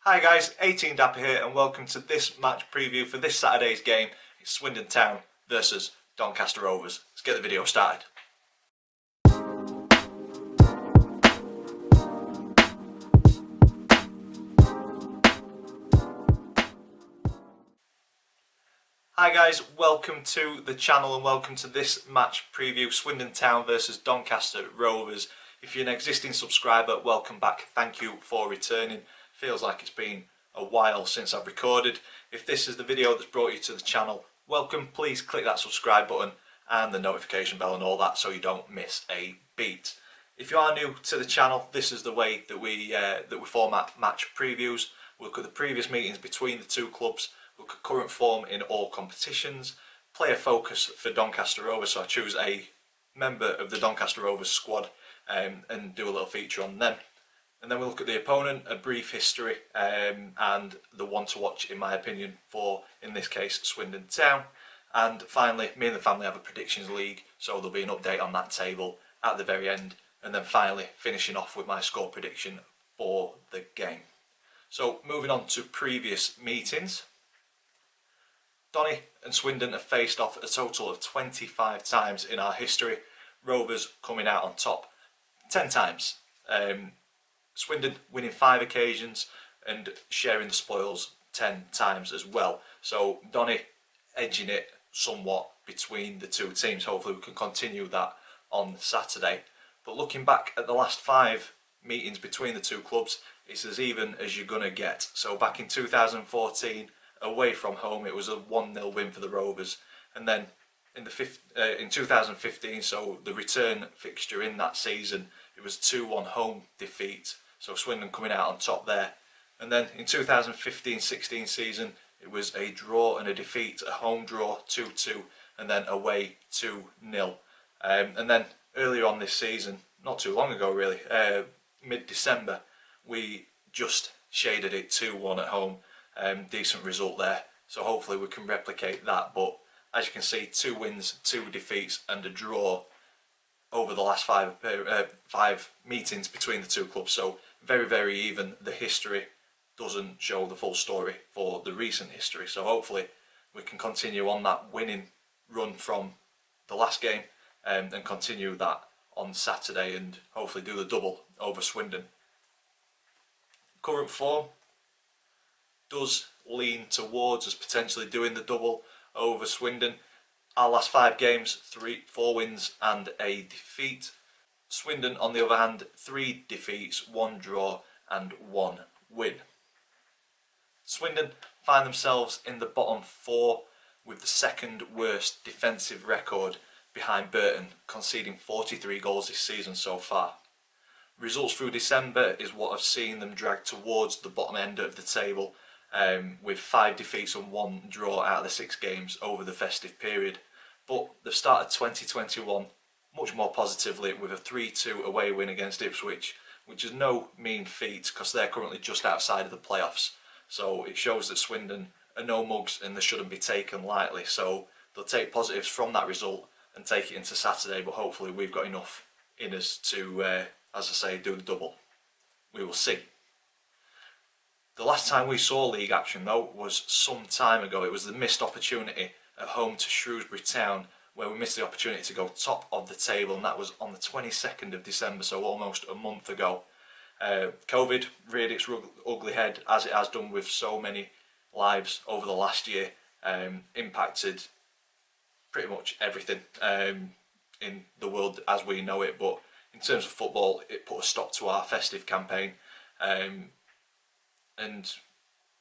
Hi guys, 18 Dapper here and welcome to this match preview for this Saturday's game. It's Swindon Town versus Doncaster Rovers. Let's get the video started. Hi guys, welcome to the channel and welcome to this match preview, Swindon Town versus Doncaster Rovers. If you're an existing subscriber, welcome back. Thank you for returning. Feels like it's been a while since I've recorded. If this is the video that's brought you to the channel, welcome. Please click that subscribe button and the notification bell and all that so you don't miss a beat. If you are new to the channel, this is the way that we format match previews. We'll look at the previous meetings between the two clubs, look at current form in all competitions, player focus for Doncaster Rovers, so I choose a member of the Doncaster Rovers squad and do a little feature on them. And then we'll look at the opponent, a brief history, and the one to watch in my opinion for, in this case, Swindon Town. And finally, me and the family have a predictions league, so there'll be an update on that table at the very end. And then finally, finishing off with my score prediction for the game. So moving on to previous meetings. Donny and Swindon have faced off a total of 25 times in our history. Rovers coming out on top 10 times. Swindon winning 5 occasions and sharing the spoils 10 times as well. So Donny edging it somewhat between the two teams. Hopefully we can continue that on Saturday. But looking back at the last 5 meetings between the two clubs, it's as even as you're going to get. So back in 2014, away from home, it was a 1-0 win for the Rovers. And then in 2015, so the return fixture in that season, it was 2-1 home defeat. So Swindon coming out on top there. And then in 2015-16 season, it was a draw and a defeat, a home draw 2-2 and then away 2-0. And then earlier on this season, not too long ago really, mid-December, we just shaded it 2-1 at home. Decent result there. So hopefully we can replicate that. But as you can see, 2 wins, 2 defeats and a draw over the last 5 meetings between the two clubs. So very even. The history doesn't show the full story for the recent history. So hopefully we can continue on that winning run from the last game and continue that on Saturday and hopefully do the double over Swindon. Current form does lean towards us potentially doing the double over Swindon. Our last 5 games, 4 wins and a defeat. Swindon, on the other hand, 3 defeats, 1 draw and 1 win. Swindon find themselves in the bottom 4 with the second worst defensive record behind Burton, conceding 43 goals this season so far. Results through December is what have seen them drag towards the bottom end of the table, with 5 defeats and 1 draw out of the 6 games over the festive period. But they've started 2021 much more positively with a 3-2 away win against Ipswich, which is no mean feat because they're currently just outside of the playoffs. So it shows that Swindon are no mugs and they shouldn't be taken lightly. So they'll take positives from that result and take it into Saturday, but hopefully we've got enough in us to, as I say, do the double. We will see. The last time we saw league action though was some time ago. It was the missed opportunity at home to Shrewsbury Town, where we missed the opportunity to go top of the table, and that was on the 22nd of December, so almost a month ago. COVID reared its ugly head, as it has done with so many lives over the last year, impacted pretty much everything in the world as we know it. But in terms of football, it put a stop to our festive campaign, and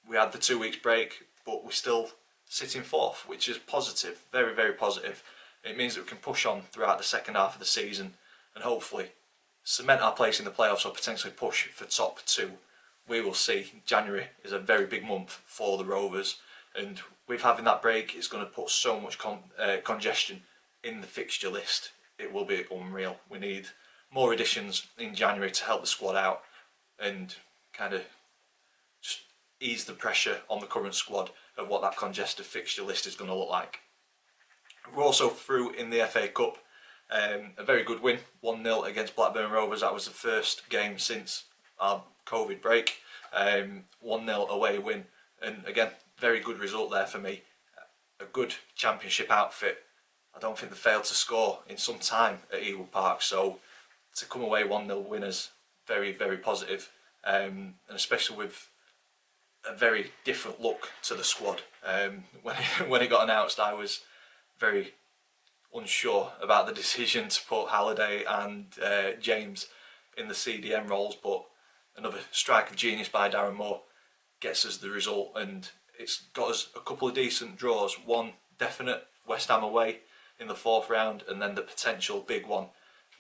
we had the 2 weeks break, but we're still sitting 4th, which is positive, very positive. It means that we can push on throughout the second half of the season and hopefully cement our place in the playoffs or potentially push for top 2. We will see. January is a very big month for the Rovers, and with having that break, it's going to put so much congestion in the fixture list. It will be unreal. We need more additions in January to help the squad out and kind of just ease the pressure on the current squad of what that congested fixture list is going to look like. We're also through in the FA Cup. A very good win, 1-0 against Blackburn Rovers. That was the first game since our COVID break. 1-0 away win, and again, very good result there for me. A good championship outfit. I don't think they failed to score in some time at Ewood Park, so to come away 1-0 winners, very, very positive, and especially with a very different look to the squad. When it got announced, I was very unsure about the decision to put Halliday and James in the CDM roles, but another strike of genius by Darren Moore gets us the result, and it's got us a couple of decent draws. One definite, West Ham away in the 4th round, and then the potential big one,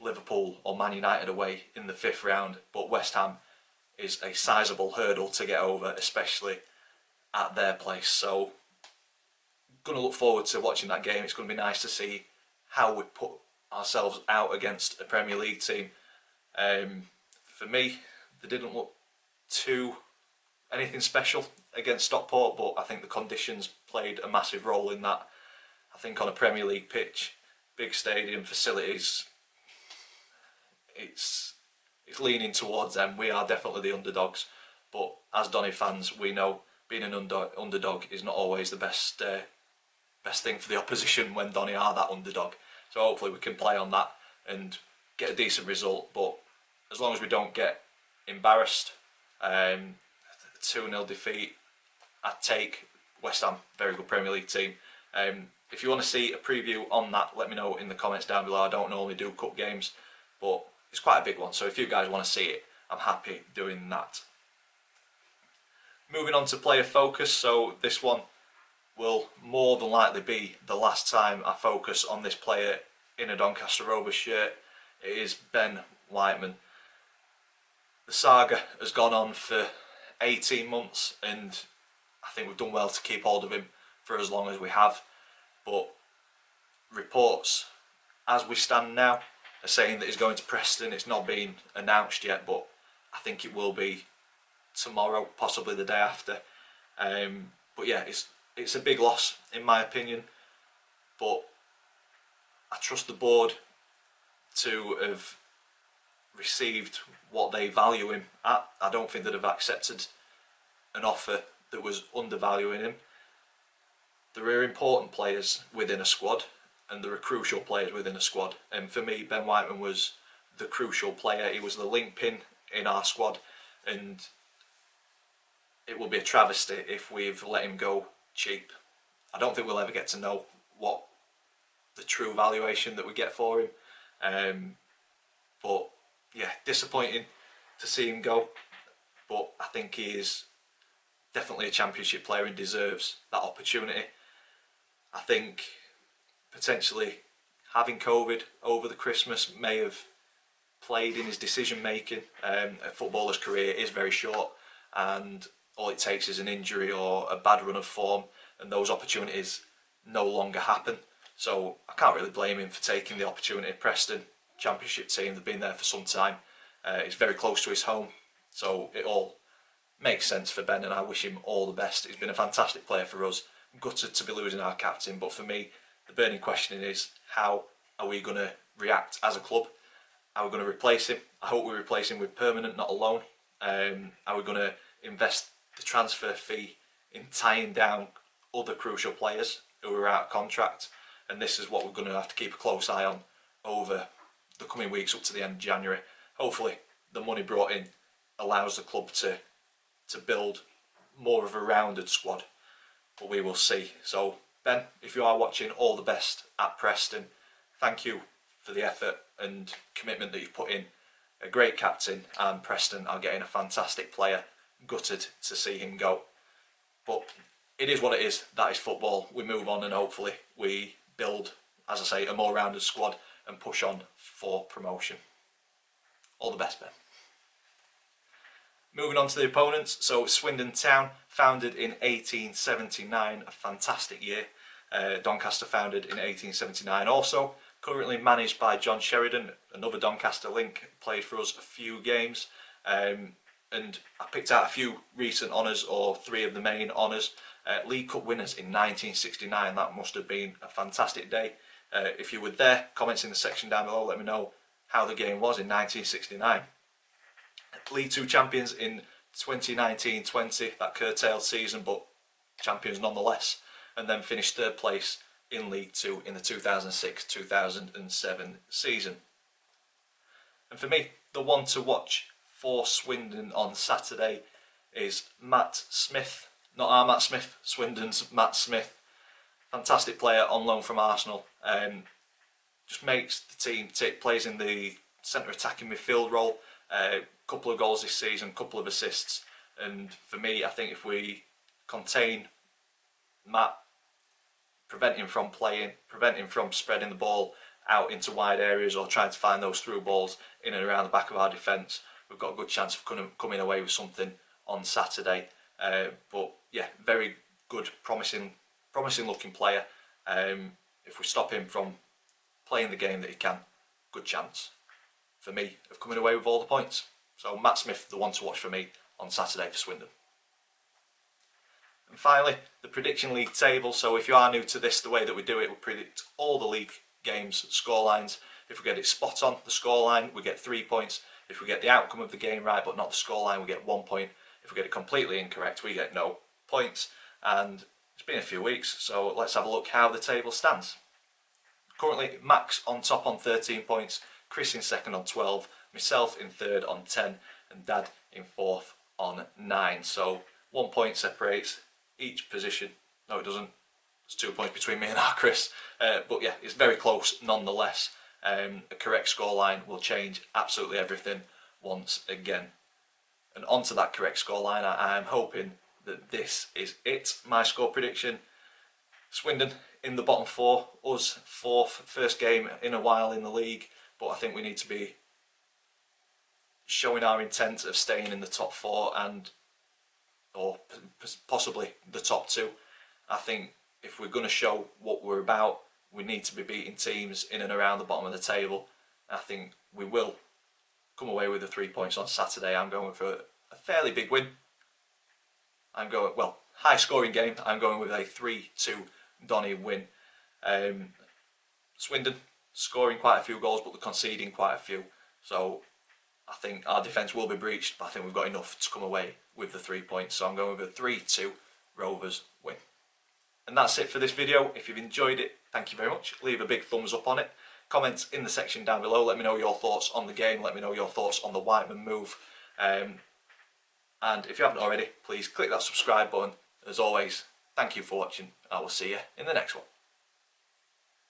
Liverpool or Man United away in the 5th round. But West Ham is a sizable hurdle to get over, especially at their place. So, going to look forward to watching that game. It's going to be nice to see how we put ourselves out against a Premier League team. For me, they didn't look too anything special against Stockport, but I think the conditions played a massive role in that. I think on a Premier League pitch, big stadium, facilities, it's leaning towards them. We are definitely the underdogs, but as Donny fans, we know being an underdog is not always the best thing for the opposition when Donny are that underdog. So hopefully we can play on that and get a decent result. But as long as we don't get embarrassed, 2-0 defeat, I'd take West Ham, very good Premier League team. If you want to see a preview on that, let me know in the comments down below. I don't normally do cup games, but it's quite a big one, so if you guys want to see it, I'm happy doing that. Moving on to player focus, so this one will more than likely be the last time I focus on this player in a Doncaster Rovers shirt. It is Ben Whiteman. The saga has gone on for 18 months, and I think we've done well to keep hold of him for as long as we have. But reports, as we stand now, are saying that he's going to Preston. It's not been announced yet, but I think it will be tomorrow, possibly the day after. But yeah, it's a big loss in my opinion. But I trust the board to have received what they value him at. I don't think they'd have accepted an offer that was undervaluing him. There are important players within a squad, and there are crucial players within a squad. And for me, Ben Whiteman was the crucial player. He was the linchpin in our squad, and it will be a travesty if we've let him go cheap. I don't think we'll ever get to know what the true valuation that we get for him. But yeah, disappointing to see him go. But I think he is definitely a championship player and deserves that opportunity. I think potentially having COVID over the Christmas may have played in his decision making. A footballer's career is very short, and all it takes is an injury or a bad run of form, and those opportunities no longer happen. So I can't really blame him for taking the opportunity. Preston, championship team, they've been there for some time. It's very close to his home, so it all makes sense for Ben, and I wish him all the best. He's been a fantastic player for us. Gutted to be losing our captain, but for me, the burning question is, how are we going to react as a club? Are we going to replace him? I hope we replace him with permanent, not a loan. Are we going to invest the transfer fee in tying down other crucial players who are out of contract? And this is what we're going to have to keep a close eye on over the coming weeks up to the end of January. Hopefully the money brought in allows the club to build more of a rounded squad, but we will see. So Ben, if you are watching, all the best at Preston. Thank you for the effort and commitment that you've put in. A great captain, and Preston are getting a fantastic player. Gutted to see him go, but it is what it is. That is football. We move on, and hopefully we build, as I say, a more rounded squad and push on for promotion. All the best, Ben. Moving on to the opponents, so Swindon Town, founded in 1879, a fantastic year. Doncaster, founded in 1879 also, currently managed by John Sheridan, another Doncaster link, played for us a few games. And I picked out a few recent honours, or three of the main honours. League Cup winners in 1969, that must have been a fantastic day. If you were there, comments in the section down below, let me know how the game was in 1969. League 2 champions in 2019-20, that curtailed season, but champions nonetheless, and then finished third place in League Two in the 2006-2007 season. And for me, the one to watch for Swindon on Saturday is Matt Smith. Not our Matt Smith, Swindon's Matt Smith. Fantastic player on loan from Arsenal. Just makes the team tick, plays in the centre attacking midfield role. Couple of goals this season, couple of assists. And for me, I think if we contain Matt, prevent him from playing, prevent him from spreading the ball out into wide areas or trying to find those through balls in and around the back of our defence, we've got a good chance of coming away with something on Saturday. But yeah, very good, promising looking player. If we stop him from playing the game that he can, good chance for me of coming away with all the points. So Matt Smith, the one to watch for me on Saturday for Swindon. And finally, the prediction league table. So if you are new to this, the way that we do it, we predict all the league games scorelines. If we get it spot on the scoreline, we get 3 points. If we get the outcome of the game right but not the scoreline, we get 1 point. If we get it completely incorrect, we get no points. And it's been a few weeks, so let's have a look how the table stands. Currently, Max on top on 13 points, Chris in second on 12, myself in third on 10, and Dad in fourth on 9. So 1 point separates each position. No, it doesn't. There's 2 points between me and our Chris. But yeah, it's very close nonetheless. A correct scoreline will change absolutely everything once again. And onto that correct scoreline, I am hoping that this is it. My score prediction: Swindon in the bottom four, us fourth, first game in a while in the league, but I think we need to be showing our intent of staying in the top four or possibly the top two. I think if we're going to show what we're about, we need to be beating teams in and around the bottom of the table. I think we will come away with the 3 points on Saturday. I'm going for a fairly big win. High scoring game. I'm going with a 3-2 Donny win. Swindon scoring quite a few goals, but they're conceding quite a few. So I think our defence will be breached, but I think we've got enough to come away with the 3 points. So I'm going with a 3-2 Rovers win. And that's it for this video. If you've enjoyed it, thank you very much. Leave a big thumbs up on it. Comment in the section down below. Let me know your thoughts on the game. Let me know your thoughts on the Whiteman move. And if you haven't already, please click that subscribe button. As always, thank you for watching. I will see you in the next one.